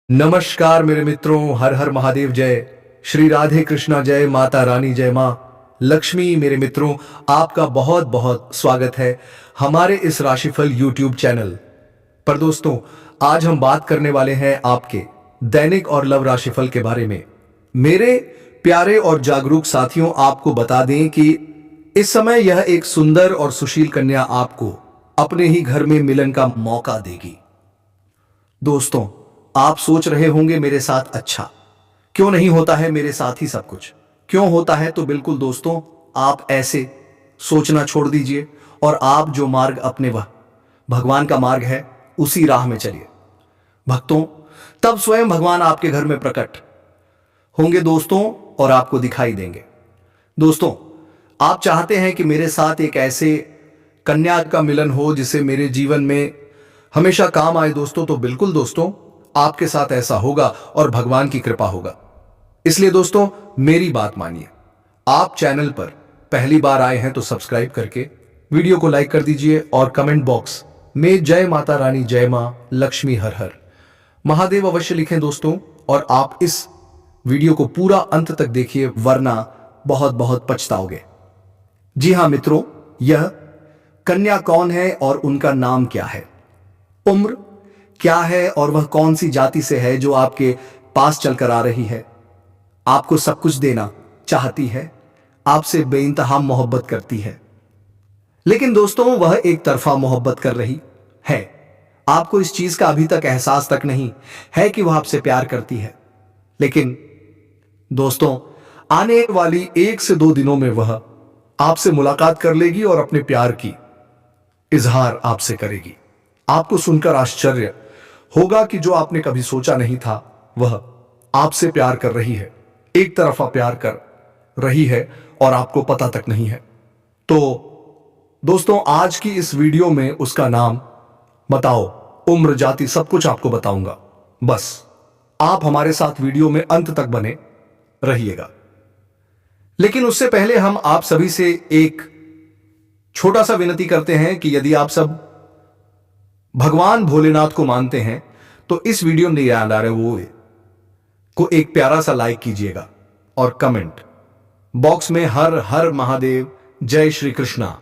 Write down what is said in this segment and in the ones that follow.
नमस्कार मेरे मित्रों, हर हर महादेव जय। श्री राधे कृष्णा जय, माता रानी जय, माँ लक्ष्मी। मेरे मित्रों, आपका बहुत बहुत स्वागत है हमारे इस राशिफल यूट्यूब चैनल पर। दोस्तों, आज हम बात करने वाले हैं आपके दैनिक और लव राशिफल के बारे में। मेरे प्यारे और जागरूक साथियों, आपको बता दें कि इस समय यह एक सुंदर और सुशील कन्या आपको अपने ही घर में मिलन का मौका देगी। दोस्तों, आप सोच रहे होंगे मेरे साथ अच्छा क्यों नहीं होता है, मेरे साथ ही सब कुछ क्यों होता है। तो बिल्कुल दोस्तों, आप ऐसे सोचना छोड़ दीजिए और आप जो मार्ग अपने वह भगवान का मार्ग है उसी राह में चलिए भक्तों। तब स्वयं भगवान आपके घर में प्रकट होंगे दोस्तों और आपको दिखाई देंगे। दोस्तों, आप चाहते हैं कि मेरे साथ एक ऐसे कन्या का मिलन हो जिसे मेरे जीवन में हमेशा काम आए दोस्तों। तो बिल्कुल दोस्तों, आपके साथ ऐसा होगा और भगवान की कृपा होगा। इसलिए दोस्तों, मेरी बात मानिए। आप चैनल पर पहली बार आए हैं तो सब्सक्राइब करके वीडियो को लाइक कर दीजिए और कमेंट बॉक्स में जय माता रानी जय, मां लक्ष्मी, हर हर महादेव अवश्य लिखें दोस्तों। और आप इस वीडियो को पूरा अंत तक देखिए, वरना बहुत बहुत पछताओगे। जी हां मित्रों, यह कन्या कौन है और उनका नाम क्या है, उम्र क्या है और वह कौन सी जाति से है जो आपके पास चलकर आ रही है, आपको सब कुछ देना चाहती है, आपसे बेइंतहा मोहब्बत करती है। लेकिन दोस्तों, वह एक तरफा मोहब्बत कर रही है। आपको इस चीज का अभी तक एहसास तक नहीं है कि वह आपसे प्यार करती है। लेकिन दोस्तों, आने वाली 1 से 2 दिनों में वह आपसे मुलाकात कर लेगी और अपने प्यार की इजहार आपसे करेगी। आपको सुनकर आश्चर्य होगा कि जो आपने कभी सोचा नहीं था, वह आपसे प्यार कर रही है, एक तरफा प्यार कर रही है और आपको पता तक नहीं है। तो दोस्तों, आज की इस वीडियो में उसका नाम बताओ, उम्र, जाति, सब कुछ आपको बताऊंगा। बस आप हमारे साथ वीडियो में अंत तक बने रहिएगा। लेकिन उससे पहले हम आप सभी से एक छोटा सा विनती करते हैं कि यदि आप सब भगवान भोलेनाथ को मानते हैं तो इस वीडियो में याद आ रहे वो को एक प्यारा सा लाइक कीजिएगा और कमेंट बॉक्स में हर हर महादेव, जय श्री कृष्णा,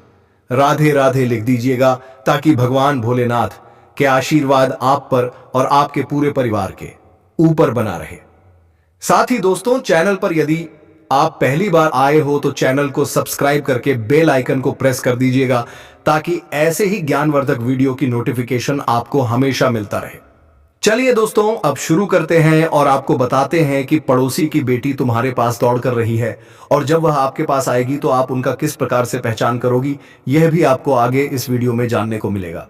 राधे राधे लिख दीजिएगा, ताकि भगवान भोलेनाथ के आशीर्वाद आप पर और आपके पूरे परिवार के ऊपर बना रहे। साथ ही दोस्तों, चैनल पर यदि आप पहली बार आए हो तो चैनल को सब्सक्राइब करके बेल आइकन को प्रेस कर दीजिएगा, ताकि ऐसे ही ज्ञानवर्धक वीडियो की नोटिफिकेशन आपको हमेशा मिलता रहे। चलिए दोस्तों, अब शुरू करते हैं और आपको बताते हैं कि पड़ोसी की बेटी तुम्हारे पास दौड़ कर रही है और जब वह आपके पास आएगी तो आप उनका किस प्रकार से पहचान करोगी, यह भी आपको आगे इस वीडियो में जानने को मिलेगा।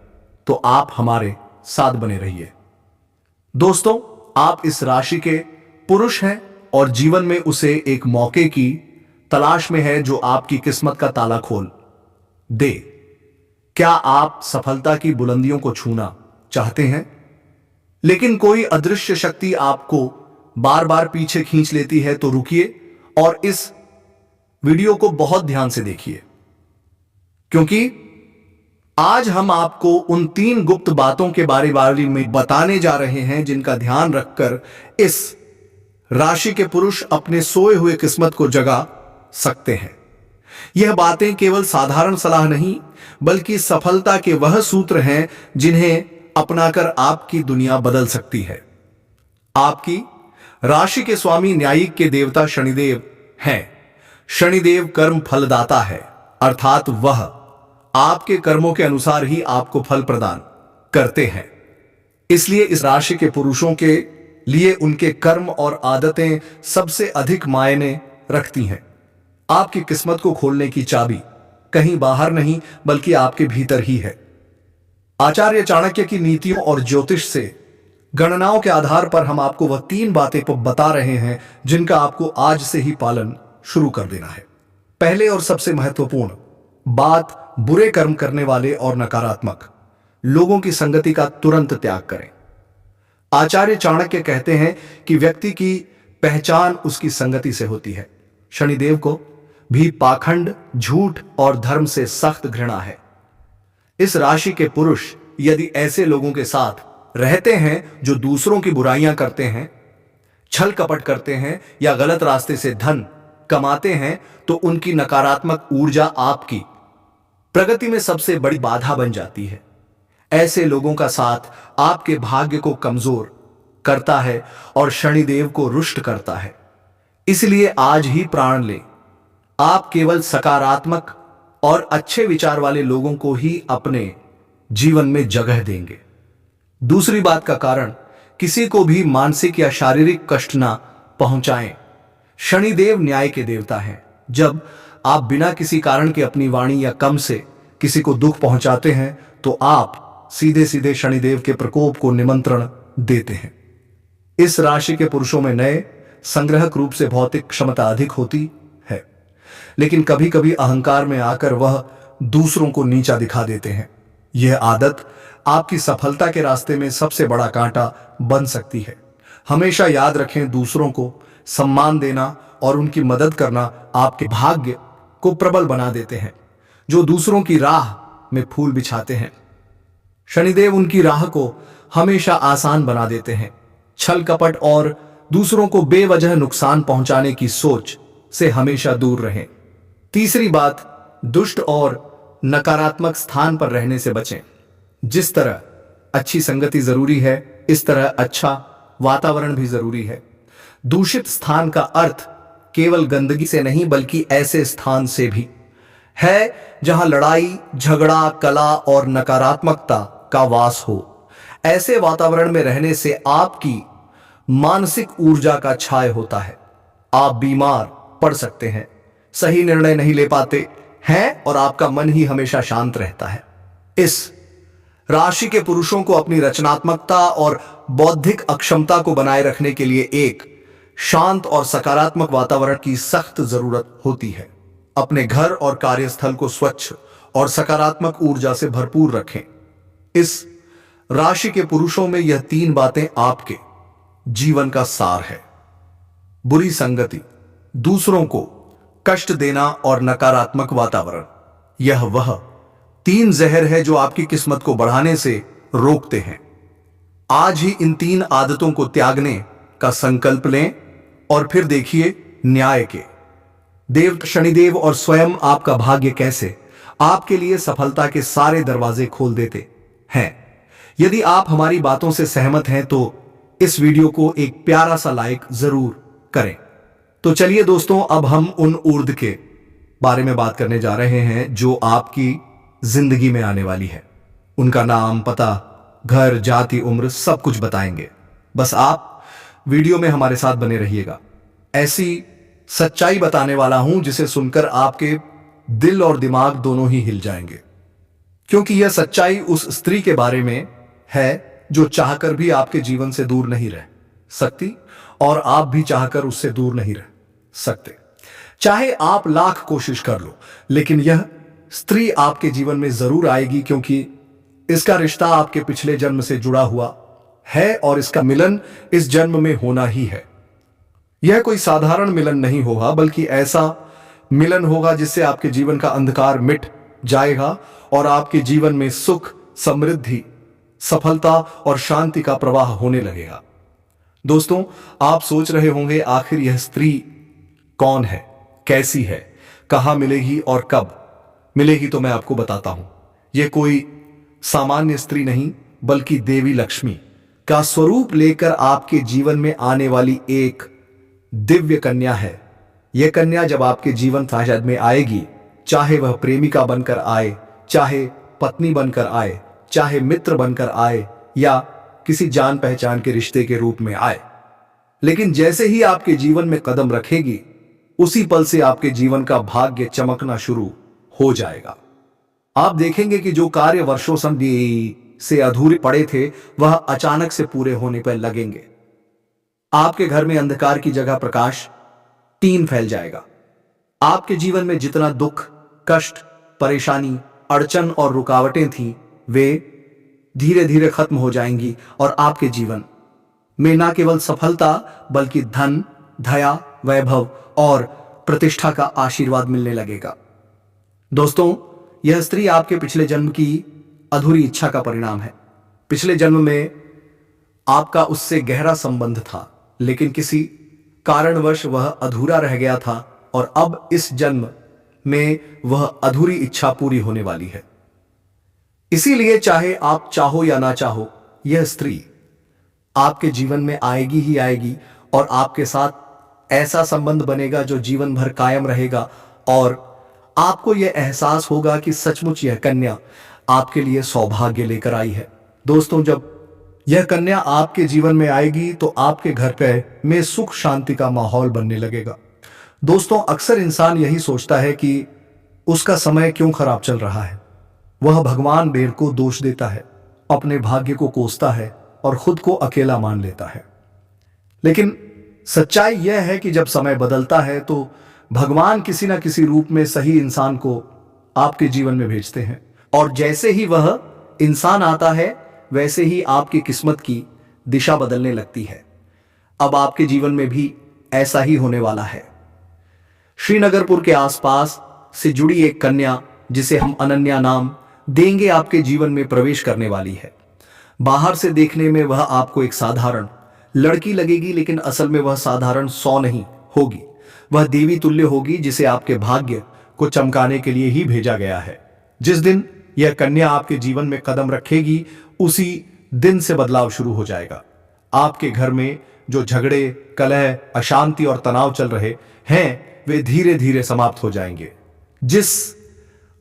तो आप हमारे साथ बने रहिए। दोस्तों, आप इस राशि के पुरुष हैं और जीवन में उसे एक मौके की तलाश में है जो आपकी किस्मत का ताला खोल दे। क्या आप सफलता की बुलंदियों को छूना चाहते हैं, लेकिन कोई अदृश्य शक्ति आपको बार बार पीछे खींच लेती है? तो रुकिए और इस वीडियो को बहुत ध्यान से देखिए, क्योंकि आज हम आपको उन 3 गुप्त बातों के बारे में बताने जा रहे हैं जिनका ध्यान रखकर इस राशि के पुरुष अपने सोए हुए किस्मत को जगा सकते हैं। यह बातें केवल साधारण सलाह नहीं, बल्कि सफलता के वह सूत्र हैं जिन्हें अपनाकर आपकी दुनिया बदल सकती है। आपकी राशि के स्वामी न्यायिक के देवता शनिदेव हैं। शनिदेव कर्म फलदाता है, अर्थात वह आपके कर्मों के अनुसार ही आपको फल प्रदान करते हैं। इसलिए इस राशि के पुरुषों के लिए उनके कर्म और आदतें सबसे अधिक मायने रखती हैं। आपकी किस्मत को खोलने की चाबी कहीं बाहर नहीं, बल्कि आपके भीतर ही है। आचार्य चाणक्य की नीतियों और ज्योतिष से गणनाओं के आधार पर हम आपको वह 3 बातें बता रहे हैं जिनका आपको आज से ही पालन शुरू कर देना है। पहले और सबसे महत्वपूर्ण बात, बुरे कर्म करने वाले और नकारात्मक लोगों की संगति का तुरंत त्याग करें। आचार्य चाणक्य कहते हैं कि व्यक्ति की पहचान उसकी संगति से होती है। शनिदेव को भी पाखंड, झूठ और धर्म से सख्त घृणा है। इस राशि के पुरुष यदि ऐसे लोगों के साथ रहते हैं जो दूसरों की बुराइयां करते हैं, छल कपट करते हैं या गलत रास्ते से धन कमाते हैं, तो उनकी नकारात्मक ऊर्जा आपकी प्रगति में सबसे बड़ी बाधा बन जाती है। ऐसे लोगों का साथ आपके भाग्य को कमजोर करता है और शनिदेव को रुष्ट करता है। इसलिए आज ही प्रण लें। आप केवल सकारात्मक और अच्छे विचार वाले लोगों को ही अपने जीवन में जगह देंगे। दूसरी बात का कारण, किसी को भी मानसिक या शारीरिक कष्ट ना पहुंचाएं। शनिदेव न्याय के देवता हैं। जब आप बिना किसी कारण के अपनी वाणी या कम से किसी को दुख पहुंचाते हैं तो आप सीधे सीधे शनिदेव के प्रकोप को निमंत्रण देते हैं। इस राशि के पुरुषों में नए संग्रहक रूप से भौतिक क्षमता अधिक होती है, लेकिन कभी कभी अहंकार में आकर वह दूसरों को नीचा दिखा देते हैं। यह आदत आपकी सफलता के रास्ते में सबसे बड़ा कांटा बन सकती है। हमेशा याद रखें, दूसरों को सम्मान देना और उनकी मदद करना आपके भाग्य को प्रबल बना देते हैं। जो दूसरों की राह में फूल बिछाते हैं, शनिदेव उनकी राह को हमेशा आसान बना देते हैं। छल कपट और दूसरों को बेवजह नुकसान पहुंचाने की सोच से हमेशा दूर रहें। तीसरी बात, दुष्ट और नकारात्मक स्थान पर रहने से बचें। जिस तरह अच्छी संगति जरूरी है, इस तरह अच्छा वातावरण भी जरूरी है। दूषित स्थान का अर्थ केवल गंदगी से नहीं, बल्कि ऐसे स्थान से भी है जहां लड़ाई, झगड़ा, कला और नकारात्मकता का वास हो। ऐसे वातावरण में रहने से आपकी मानसिक ऊर्जा का क्षय होता है। आप बीमार पड़ सकते हैं, सही निर्णय नहीं ले पाते हैं और आपका मन ही हमेशा शांत रहता है। इस राशि के पुरुषों को अपनी रचनात्मकता और बौद्धिक अक्षमता को बनाए रखने के लिए एक शांत और सकारात्मक वातावरण की सख्त जरूरत होती है। अपने घर और कार्यस्थल को स्वच्छ और सकारात्मक ऊर्जा से भरपूर रखें। इस राशि के पुरुषों में यह तीन बातें आपके जीवन का सार है। बुरी संगति, दूसरों को कष्ट देना और नकारात्मक वातावरण, यह वह तीन जहर है जो आपकी किस्मत को बढ़ाने से रोकते हैं। आज ही इन तीन आदतों को त्यागने का संकल्प लें और फिर देखिए न्याय के देव शनिदेव और स्वयं आपका भाग्य कैसे आपके लिए सफलता के सारे दरवाजे खोल देते हैं। यदि आप हमारी बातों से सहमत हैं तो इस वीडियो को एक प्यारा सा लाइक जरूर करें। तो चलिए दोस्तों, अब हम उन ऊर्द के बारे में बात करने जा रहे हैं जो आपकी जिंदगी में आने वाली है। उनका नाम, पता, घर, जाति, उम्र सब कुछ बताएंगे। बस आप वीडियो में हमारे साथ बने रहिएगा। ऐसी सच्चाई बताने वाला हूं जिसे सुनकर आपके दिल और दिमाग दोनों ही हिल जाएंगे, क्योंकि यह सच्चाई उस स्त्री के बारे में है जो चाहकर भी आपके जीवन से दूर नहीं रह सकती और आप भी चाहकर उससे दूर नहीं रह सकते। चाहे आप लाख कोशिश कर लो, लेकिन यह स्त्री आपके जीवन में जरूर आएगी, क्योंकि इसका रिश्ता आपके पिछले जन्म से जुड़ा हुआ है और इसका मिलन इस जन्म में होना ही है। यह कोई साधारण मिलन नहीं होगा, बल्कि ऐसा मिलन होगा जिससे आपके जीवन का अंधकार मिट जाएगा और आपके जीवन में सुख, समृद्धि, सफलता और शांति का प्रवाह होने लगेगा। दोस्तों, आप सोच रहे होंगे आखिर यह स्त्री कौन है, कैसी है, कहां मिलेगी और कब मिलेगी। तो मैं आपको बताता हूं। यह कोई सामान्य स्त्री नहीं, बल्कि देवी लक्ष्मी का स्वरूप लेकर आपके जीवन में आने वाली एक दिव्य कन्या है। यह कन्या जब आपके जीवन साझेदार में आएगी, चाहे वह प्रेमिका बनकर आए, चाहे पत्नी बनकर आए, चाहे मित्र बनकर आए या किसी जान पहचान के रिश्ते के रूप में आए, लेकिन जैसे ही आपके जीवन में कदम रखेगी, उसी पल से आपके जीवन का भाग्य चमकना शुरू हो जाएगा। आप देखेंगे कि जो कार्य वर्षों से अधूरे पड़े थे, वह अचानक से पूरे होने पर लगेंगे। आपके घर में अंधकार की जगह प्रकाश तीन फैल जाएगा। आपके जीवन में जितना दुख, कष्ट, परेशानी, अड़चन और रुकावटें थीं, वे धीरे धीरे खत्म हो जाएंगी और आपके जीवन में न केवल सफलता, बल्कि धन, दया, वैभव और प्रतिष्ठा का आशीर्वाद मिलने लगेगा। दोस्तों, यह स्त्री आपके पिछले जन्म की अधूरी इच्छा का परिणाम है। पिछले जन्म में आपका उससे गहरा संबंध था, लेकिन किसी कारणवश वह अधूरा रह गया था और अब इस जन्म में वह अधूरी इच्छा पूरी होने वाली है। इसीलिए चाहे आप चाहो या ना चाहो, यह स्त्री आपके जीवन में आएगी ही आएगी और आपके साथ ऐसा संबंध बनेगा जो जीवन भर कायम रहेगा और आपको यह एहसास होगा कि सचमुच यह कन्या आपके लिए सौभाग्य लेकर आई है। दोस्तों, जब यह कन्या आपके जीवन में आएगी तो आपके घर पे में सुख शांति का माहौल बनने लगेगा। दोस्तों, अक्सर इंसान यही सोचता है कि उसका समय क्यों खराब चल रहा है। वह भगवान बेर को दोष देता है, अपने भाग्य को कोसता है और खुद को अकेला मान लेता है। लेकिन सच्चाई यह है कि जब समय बदलता है तो भगवान किसी न किसी रूप में सही इंसान को आपके जीवन में भेजते हैं और जैसे ही वह इंसान आता है वैसे ही आपकी किस्मत की दिशा बदलने लगती है। अब आपके जीवन में भी ऐसा ही होने वाला है। श्रीनगरपुर के आसपास से जुड़ी एक कन्या, जिसे हम अनन्या नाम देंगे, आपके जीवन में प्रवेश करने वाली है। बाहर से देखने में वह आपको एक साधारण लड़की लगेगी, लेकिन असल में वह साधारण 100 नहीं होगी। वह देवी तुल्य होगी, जिसे आपके भाग्य को चमकाने के लिए ही भेजा गया है। जिस दिन यह कन्या आपके जीवन में कदम रखेगी, उसी दिन से बदलाव शुरू हो जाएगा। आपके घर में जो झगड़े, कलह, अशांति और तनाव चल रहे हैं, वे धीरे धीरे समाप्त हो जाएंगे। जिस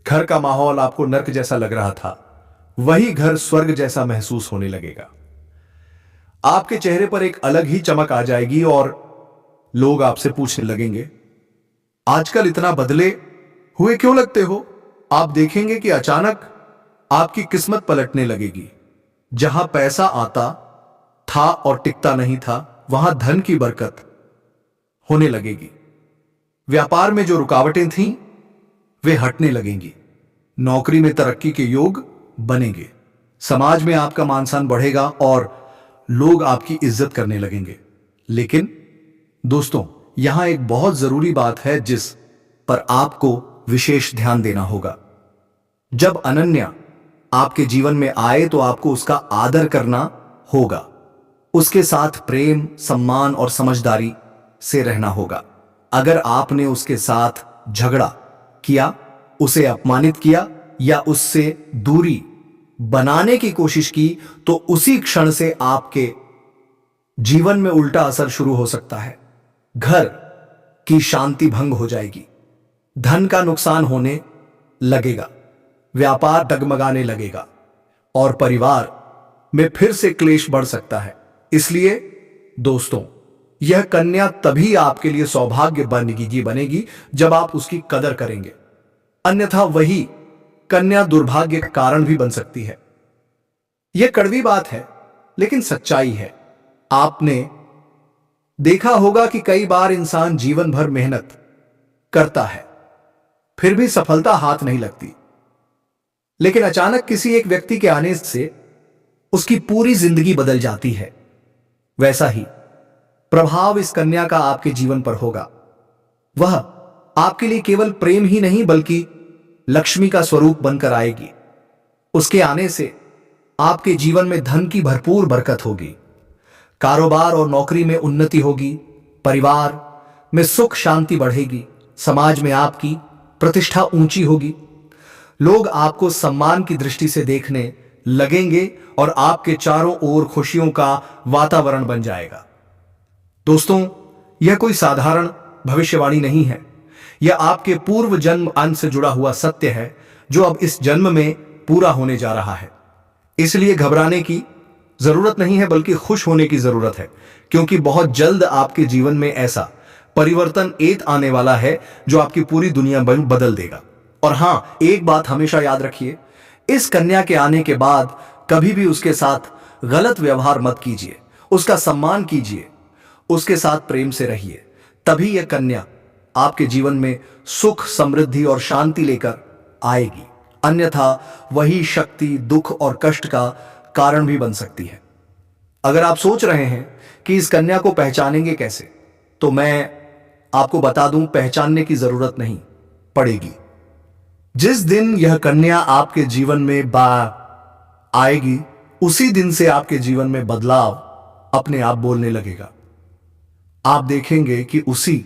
घर का माहौल आपको नर्क जैसा लग रहा था, वही घर स्वर्ग जैसा महसूस होने लगेगा। आपके चेहरे पर एक अलग ही चमक आ जाएगी और लोग आपसे पूछने लगेंगे, आजकल इतना बदले हुए क्यों लगते हो? आप देखेंगे कि अचानक आपकी किस्मत पलटने लगेगी। जहां पैसा आता था और टिकता नहीं था, वहां धन की बरकत होने लगेगी। व्यापार में जो रुकावटें थीं, वे हटने लगेंगी। नौकरी में तरक्की के योग बनेंगे। समाज में आपका मान सम्मान बढ़ेगा और लोग आपकी इज्जत करने लगेंगे। लेकिन दोस्तों, यहां एक बहुत जरूरी बात है जिस पर आपको विशेष ध्यान देना होगा। जब अनन्या आपके जीवन में आए तो आपको उसका आदर करना होगा। उसके साथ प्रेम, सम्मान और समझदारी से रहना होगा। अगर आपने उसके साथ झगड़ा किया, उसे अपमानित किया या उससे दूरी बनाने की कोशिश की, तो उसी क्षण से आपके जीवन में उल्टा असर शुरू हो सकता है। घर की शांति भंग हो जाएगी, धन का नुकसान होने लगेगा, व्यापार डगमगाने लगेगा और परिवार में फिर से क्लेश बढ़ सकता है। इसलिए दोस्तों, यह कन्या तभी आपके लिए सौभाग्य बनेगी जब आप उसकी कदर करेंगे। अन्यथा वही कन्या दुर्भाग्य का कारण भी बन सकती है। यह कड़वी बात है, लेकिन सच्चाई है। आपने देखा होगा कि कई बार इंसान जीवन भर मेहनत करता है, फिर भी सफलता हाथ नहीं लगती। लेकिन अचानक किसी एक व्यक्ति के आने से उसकी पूरी जिंदगी बदल जाती है। वैसा ही प्रभाव इस कन्या का आपके जीवन पर होगा। वह आपके लिए केवल प्रेम ही नहीं बल्कि लक्ष्मी का स्वरूप बनकर आएगी। उसके आने से आपके जीवन में धन की भरपूर बरकत होगी, कारोबार और नौकरी में उन्नति होगी, परिवार में सुख शांति बढ़ेगी, समाज में आपकी प्रतिष्ठा ऊंची होगी, लोग आपको सम्मान की दृष्टि से देखने लगेंगे और आपके चारों ओर खुशियों का वातावरण बन जाएगा। दोस्तों, यह कोई साधारण भविष्यवाणी नहीं है। यह आपके पूर्व जन्म अंत से जुड़ा हुआ सत्य है जो अब इस जन्म में पूरा होने जा रहा है। इसलिए घबराने की जरूरत नहीं है, बल्कि खुश होने की जरूरत है, क्योंकि बहुत जल्द आपके जीवन में ऐसा परिवर्तन आने वाला है जो आपकी पूरी दुनिया बदल देगा। और हां, एक बात हमेशा याद रखिए, इस कन्या के आने के बाद कभी भी उसके साथ गलत व्यवहार मत कीजिए। उसका सम्मान कीजिए, उसके साथ प्रेम से रहिए। तभी यह कन्या आपके जीवन में सुख, समृद्धि और शांति लेकर आएगी। अन्यथा वही शक्ति दुख और कष्ट का कारण भी बन सकती है। अगर आप सोच रहे हैं कि इस कन्या को पहचानेंगे कैसे, तो मैं आपको बता दूं, पहचानने की जरूरत नहीं पड़ेगी। जिस दिन यह कन्या आपके जीवन में आएगी, उसी दिन से आपके जीवन में बदलाव अपने आप बोलने लगेगा। आप देखेंगे कि उसी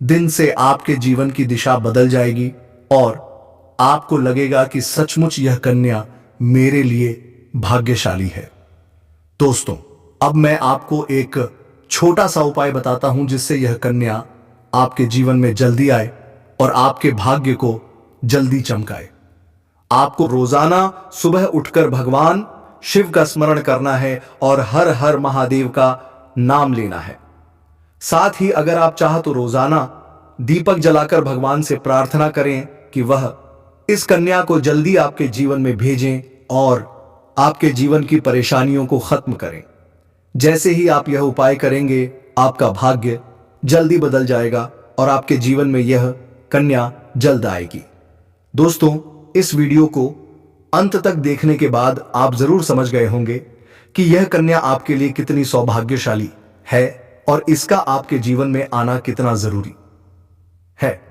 दिन से आपके जीवन की दिशा बदल जाएगी और आपको लगेगा कि सचमुच यह कन्या मेरे लिए भाग्यशाली है। दोस्तों, अब मैं आपको एक छोटा सा उपाय बताता हूं जिससे यह कन्या आपके जीवन में जल्दी आए और आपके भाग्य को जल्दी चमकाए। आपको रोजाना सुबह उठकर भगवान शिव का स्मरण करना है और हर हर महादेव का नाम लेना है। साथ ही अगर आप चाह तो रोजाना दीपक जलाकर भगवान से प्रार्थना करें कि वह इस कन्या को जल्दी आपके जीवन में भेजें और आपके जीवन की परेशानियों को खत्म करें। जैसे ही आप यह उपाय करेंगे, आपका भाग्य जल्दी बदल जाएगा और आपके जीवन में यह कन्या जल्द आएगी। दोस्तों, इस वीडियो को अंत तक देखने के बाद आप जरूर समझ गए होंगे कि यह कन्या आपके लिए कितनी सौभाग्यशाली है और इसका आपके जीवन में आना कितना जरूरी है।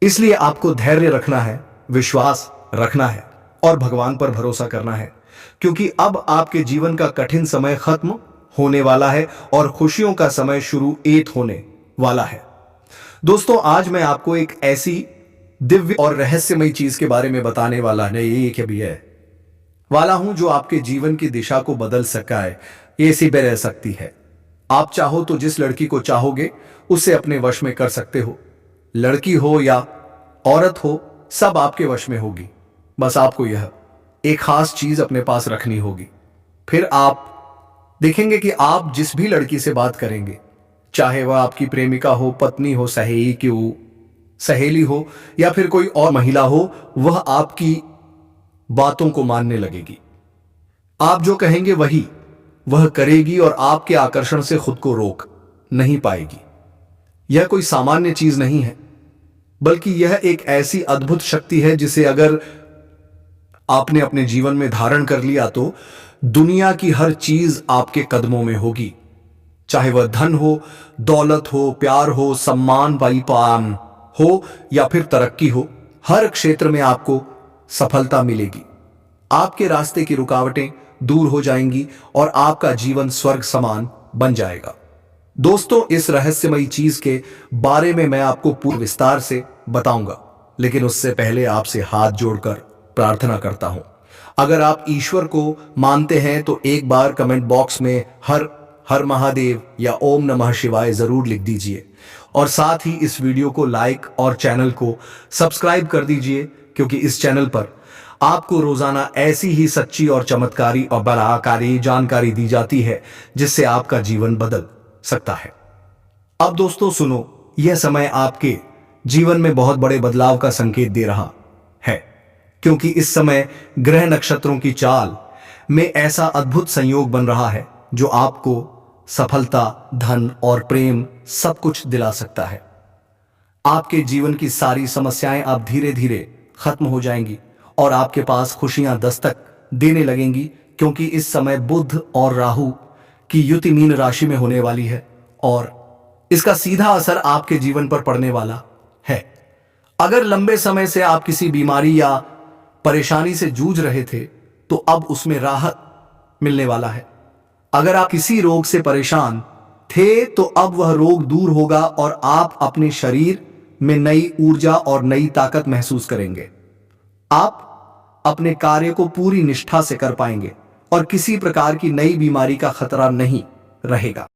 इसलिए आपको धैर्य रखना है, विश्वास रखना है और भगवान पर भरोसा करना है, क्योंकि अब आपके जीवन का कठिन समय खत्म होने वाला है और खुशियों का समय शुरुआत होने वाला है। दोस्तों, आज मैं आपको एक ऐसी दिव्य और रहस्यमयी चीज के बारे में बताने वाला हूं जो आपके जीवन की दिशा को बदल सका है। ये इसी पे रह सकती है। आप चाहो तो जिस लड़की को चाहोगे उसे अपने वश में कर सकते हो। लड़की हो या औरत हो, सब आपके वश में होगी। बस आपको यह एक खास चीज अपने पास रखनी होगी। फिर आप देखेंगे कि आप जिस भी लड़की से बात करेंगे, चाहे वह आपकी प्रेमिका हो, पत्नी हो, सहेली हो या फिर कोई और महिला हो, वह आपकी बातों को मानने लगेगी। आप जो कहेंगे वही वह करेगी और आपके आकर्षण से खुद को रोक नहीं पाएगी। यह कोई सामान्य चीज नहीं है, बल्कि यह एक ऐसी अद्भुत शक्ति है जिसे अगर आपने अपने जीवन में धारण कर लिया तो दुनिया की हर चीज आपके कदमों में होगी। चाहे वह धन हो, दौलत हो, प्यार हो, सम्मान, पान हो या फिर तरक्की हो, हर क्षेत्र में आपको सफलता मिलेगी। आपके रास्ते की रुकावटें दूर हो जाएंगी और आपका जीवन स्वर्ग समान बन जाएगा। दोस्तों, इस रहस्यमयी चीज के बारे में मैं आपको पूर्ण विस्तार से बताऊंगा, लेकिन उससे पहले आपसे हाथ जोड़कर प्रार्थना करता हूं। अगर आप ईश्वर को मानते हैं तो एक बार कमेंट बॉक्स में हर हर महादेव या ओम नमः शिवाय जरूर लिख दीजिए और साथ ही इस वीडियो को लाइक और चैनल को सब्सक्राइब कर दीजिए, क्योंकि इस चैनल पर आपको रोजाना ऐसी ही सच्ची और चमत्कारी और बलाकारी जानकारी दी जाती है जिससे आपका जीवन बदल सकता है। अब दोस्तों सुनो, यह समय आपके जीवन में बहुत बड़े बदलाव का संकेत दे रहा है, क्योंकि इस समय ग्रह नक्षत्रों की चाल में ऐसा अद्भुत संयोग बन रहा है जो आपको सफलता, धन और प्रेम सब कुछ दिला सकता है। आपके जीवन की सारी समस्याएं अब धीरे धीरे खत्म हो जाएंगी और आपके पास खुशियां दस्तक देने लगेंगी, क्योंकि इस समय बुध और राहु की युति मीन राशि में होने वाली है और इसका सीधा असर आपके जीवन पर पड़ने वाला है। अगर लंबे समय से आप किसी बीमारी या परेशानी से जूझ रहे थे तो अब उसमें राहत मिलने वाला है। अगर आप किसी रोग से परेशान थे तो अब वह रोग दूर होगा और आप अपने शरीर में नई ऊर्जा और नई ताकत महसूस करेंगे। आप अपने कार्य को पूरी निष्ठा से कर पाएंगे और किसी प्रकार की नई बीमारी का खतरा नहीं रहेगा।